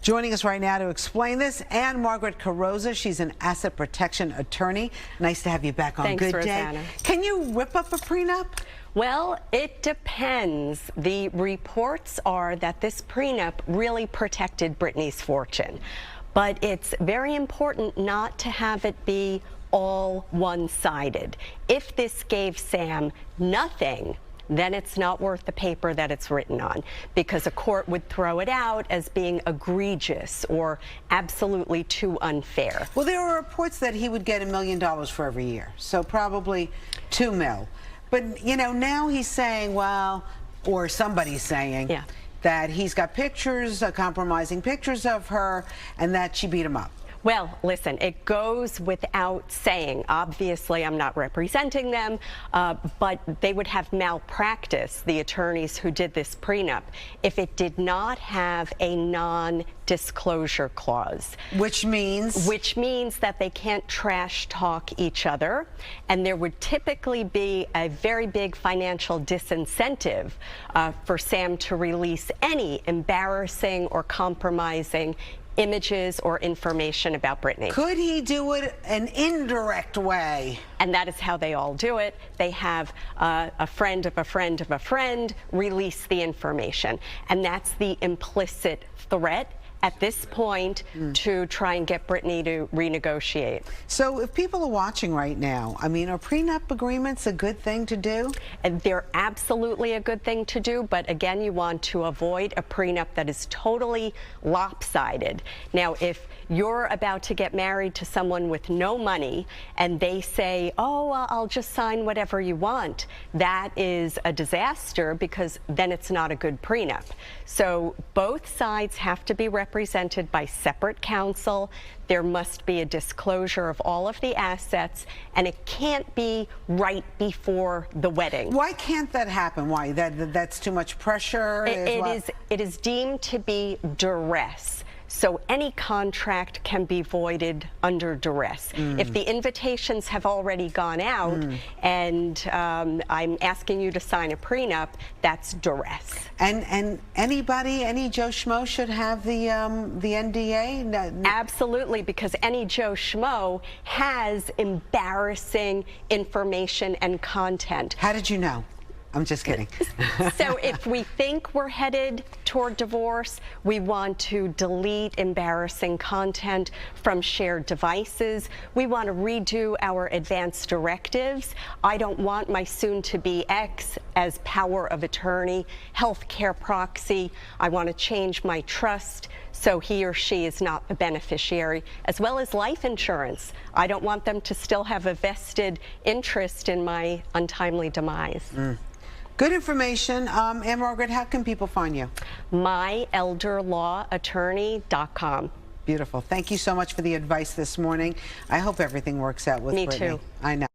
Joining us right now to explain this, Ann-Margaret. She's an asset protection attorney. Nice to have you back on. Thanks, Good Rosanna. Day. Can you rip up a prenup? Well, it depends. The reports are that this prenup really protected Brittany's fortune. But it's very important not to have it be all one-sided. If this gave Sam nothing, then it's not worth the paper that it's written on, because a court would throw it out as being egregious or absolutely too unfair. Well, there were reports that he would get $1 million for every year, so probably $2 million. But, you know, now he's saying, well, or somebody's saying, that he's got pictures, compromising pictures of her, and that she beat him up. Well, listen, it goes without saying. Obviously, I'm not representing them, but they would have malpractice, the attorneys who did this prenup, if it did not have a non-disclosure clause. Which means? Which means that they can't trash talk each other, and there would typically be a very big financial disincentive for Sam to release any embarrassing or compromising images or information about Brittany. Could he do it an indirect way? And that is how they all do it. They have a friend of a friend of a friend release the information. And that's the implicit threat at this point to try and get Brittany to renegotiate. So if people are watching right now, I mean, are prenup agreements a good thing to do? And they're absolutely a good thing to do, but again, you want to avoid a prenup that is totally lopsided. Now, if you're about to get married to someone with no money and they say, oh, I'll just sign whatever you want, that is a disaster, because then it's not a good prenup. So both sides have to be represented by separate counsel. There must be a disclosure of all of the assets, and it can't be right before the wedding. Why can't that happen? Why? That's too much pressure? It is deemed to be duress. So any contract can be voided under duress. If the invitations have already gone out and I'm asking you to sign a prenup, that's duress. And anybody, any Joe Schmo should have the NDA? Absolutely, because any Joe Schmo has embarrassing information and content. How did you know? I'm just kidding. So if we think we're headed toward divorce, we want to delete embarrassing content from shared devices. We want to redo our advance directives. I don't want my soon-to-be ex as power of attorney, healthcare proxy. I want to change my trust so he or she is not the beneficiary, as well as life insurance. I don't want them to still have a vested interest in my untimely demise. Good information. Ann-Margaret, how can people find you? myelderlawadttorney.com. Beautiful. Thank you so much for the advice this morning. I hope everything works out with Brittany. Me too. I know.